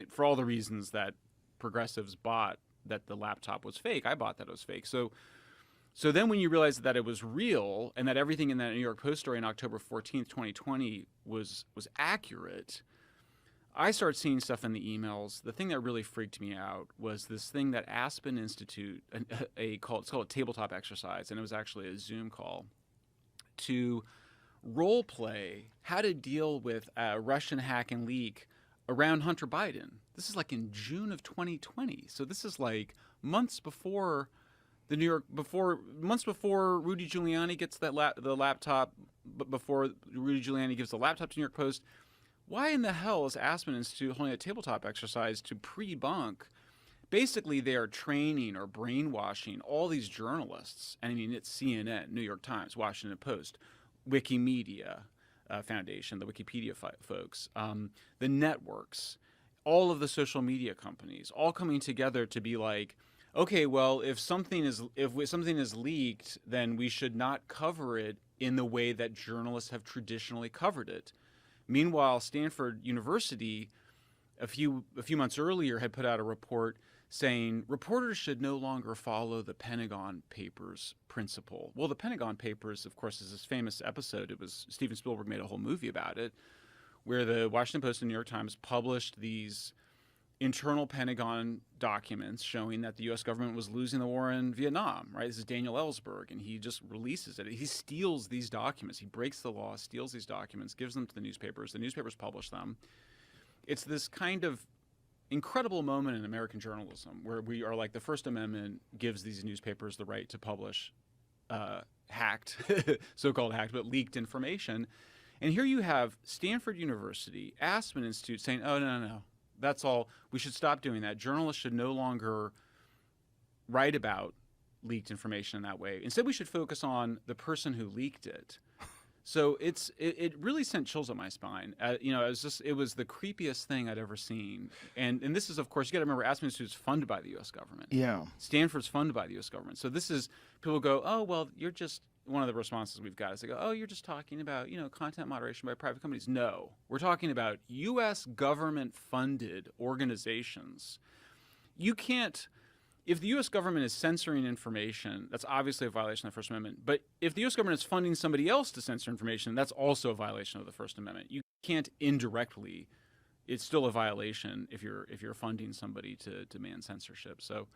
for all the reasons that progressives bought that the laptop was fake, I bought that it was fake. So then when you realize that it was real and that everything in that New York Post story on October 14th, 2020 was accurate, I started seeing stuff in the emails. The thing that really freaked me out was this thing that Aspen Institute, it's called a tabletop exercise, and it was actually a Zoom call to role play how to deal with a Russian hack and leak around Hunter Biden. This is like in June of 2020. So this is like months before months before Rudy Giuliani gets the laptop, but before Rudy Giuliani gives the laptop to New York Post. Why in the hell is Aspen Institute holding a tabletop exercise to pre-bunk? Basically, they are training or brainwashing all these journalists. And I mean, it's CNN, New York Times, Washington Post, Wikimedia Foundation, the Wikipedia folks, the networks, all of the social media companies, all coming together to be like, okay, well, if something is leaked, then we should not cover it in the way that journalists have traditionally covered it. Meanwhile, Stanford University, a few months earlier, had put out a report saying reporters should no longer follow the Pentagon Papers principle. Well, the Pentagon Papers, of course, is this famous episode. It was Steven Spielberg made a whole movie about it, where the Washington Post and New York Times published these internal Pentagon documents showing that the U.S. government was losing the war in Vietnam, right? This is Daniel Ellsberg, and he just releases it. He steals these documents. He breaks the law, steals these documents, gives them to the newspapers. The newspapers publish them. It's this kind of incredible moment in American journalism where we are like, the First Amendment gives these newspapers the right to publish hacked, so-called hacked, but leaked information. And here you have Stanford University, Aspen Institute saying, oh, no. That's all. We should stop doing that. Journalists should no longer write about leaked information in that way. Instead, we should focus on the person who leaked it. So it really sent chills up my spine. It was the creepiest thing I'd ever seen. And this is, of course, you got to remember, Aspen Institute is funded by the U.S. government. Yeah. Stanford's funded by the U.S. government. So this is, people go, oh, well, you're just, one of the responses we've got is they go, oh, you're just talking about, content moderation by private companies. No, we're talking about U.S. government-funded organizations. You can't, if the U.S. government is censoring information, that's obviously a violation of the First Amendment. But if the U.S. government is funding somebody else to censor information, that's also a violation of the First Amendment. You can't indirectly, it's still a violation if you're funding somebody to demand censorship. So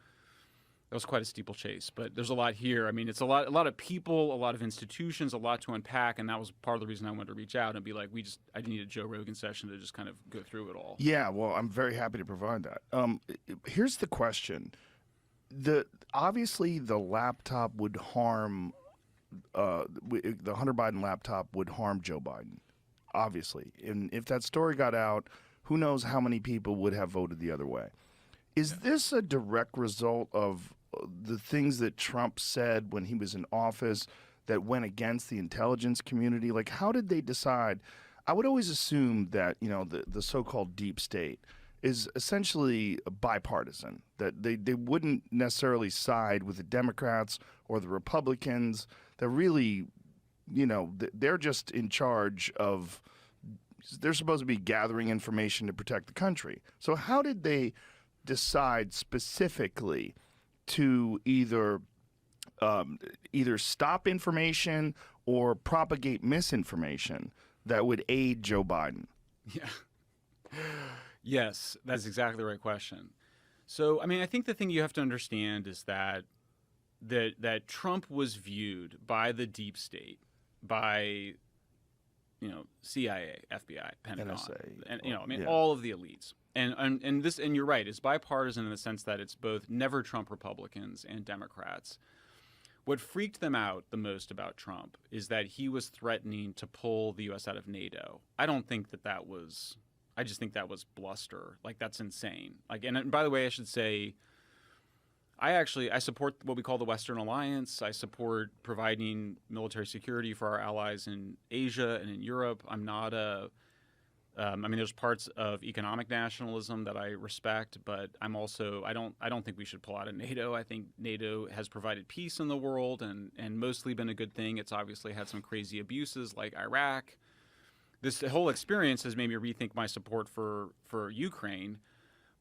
that was quite a steeplechase, but there's a lot here. I mean, it's a lot of people, a lot of institutions, a lot to unpack, and that was part of the reason I wanted to reach out and be like, I need a Joe Rogan session to just kind of go through it all. Yeah, well, I'm very happy to provide that. Here's the question: obviously the laptop would harm the Hunter Biden laptop would harm Joe Biden, obviously, and if that story got out, who knows how many people would have voted the other way. Is this a direct result of the things that Trump said when he was in office that went against the intelligence community? Like, how did they decide? I would always assume that, the so-called deep state is essentially bipartisan, that they wouldn't necessarily side with the Democrats or the Republicans. They're really, they're just in charge of, they're supposed to be gathering information to protect the country. So how did they decide specifically to either stop information or propagate misinformation that would aid Joe Biden? Yeah. Yes, that's exactly the right question. So, I mean, I think the thing you have to understand is that Trump was viewed by the deep state, by CIA, FBI, Pentagon, NSA, and all of the elites. And you're right, it's bipartisan in the sense that it's both never Trump Republicans and Democrats. What freaked them out the most about Trump is that he was threatening to pull the U.S. out of NATO. I just think that was bluster. Like, that's insane. Like, and by the way, I should say, I support what we call the Western Alliance. I support providing military security for our allies in Asia and in Europe. I'm not there's parts of economic nationalism that I respect, but I don't think we should pull out of NATO. I think NATO has provided peace in the world and mostly been a good thing. It's obviously had some crazy abuses like Iraq. This whole experience has made me rethink my support for Ukraine.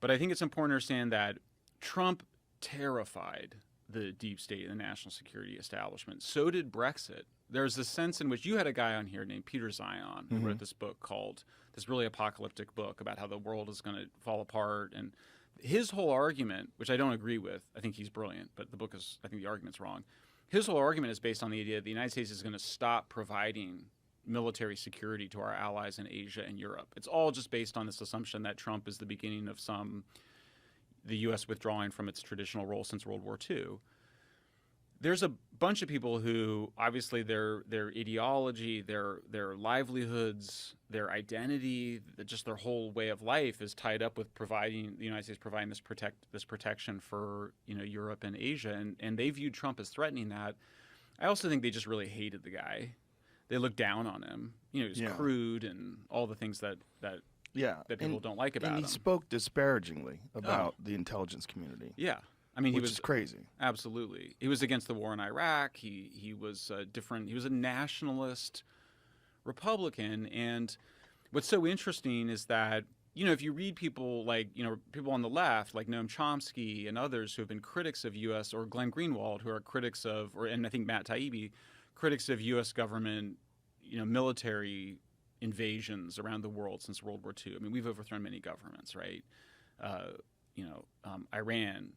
But I think it's important to understand that Trump terrified the deep state and the national security establishment. So did Brexit. There's a sense in which you had a guy on here named Peter Zion who wrote this book called, this really apocalyptic book about how the world is going to fall apart. And his whole argument, which I don't agree with, I think he's brilliant, but the book is, I think the argument's wrong. His whole argument is based on the idea that the United States is going to stop providing military security to our allies in Asia and Europe. It's all just based on this assumption that Trump is the beginning of the U.S. withdrawing from its traditional role since World War II. There's a bunch of people who obviously their ideology, their livelihoods, their identity, just their whole way of life is tied up with providing the United States providing this protection for Europe and Asia, and they viewed Trump as threatening that. I also think they just really hated the guy. They looked down on him. He was crude and all the things that people don't like about him. And he spoke disparagingly about the intelligence community. Yeah. I mean, which is crazy. Absolutely. He was against the war in Iraq. He was different. He was a nationalist Republican. And what's so interesting is that, if you read people like, people on the left, like Noam Chomsky and others who have been critics of U.S. or Glenn Greenwald, who are critics of, and I think Matt Taibbi, critics of U.S. government, military invasions around the world since World War II. I mean, we've overthrown many governments, right? Iran,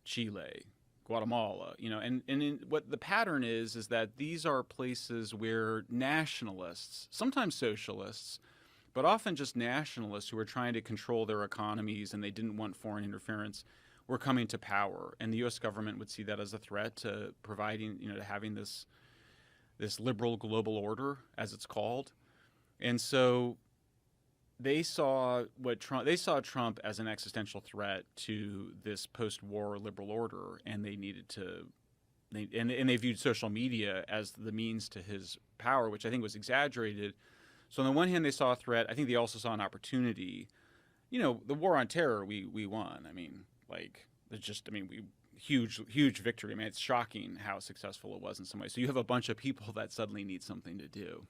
Chile, Guatemala, and what the pattern is that these are places where nationalists, sometimes socialists, but often just nationalists who are trying to control their economies and they didn't want foreign interference, were coming to power. And the U.S. government would see that as a threat to providing, to having this liberal global order, as it's called. And so they saw Trump as an existential threat to this post-war liberal order, and they needed to, they viewed social media as the means to his power, which I think was exaggerated. So on the one hand, they saw a threat. I think they also saw an opportunity. The war on terror, we won. I mean, huge victory. I mean, it's shocking how successful it was in some ways. So you have a bunch of people that suddenly need something to do.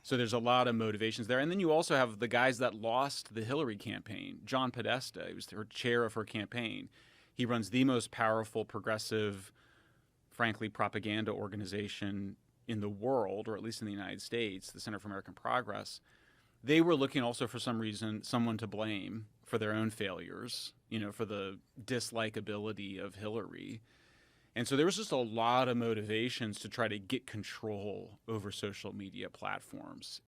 So there's a lot of motivations there. And then you also have the guys that lost the Hillary campaign. John Podesta, he was her chair of her campaign. He runs the most powerful, progressive, frankly, propaganda organization in the world, or at least in the United States, the Center for American Progress. They were looking also for some reason, someone to blame for their own failures, for the dislikability of Hillary. And so there was just a lot of motivations to try to get control over social media platforms.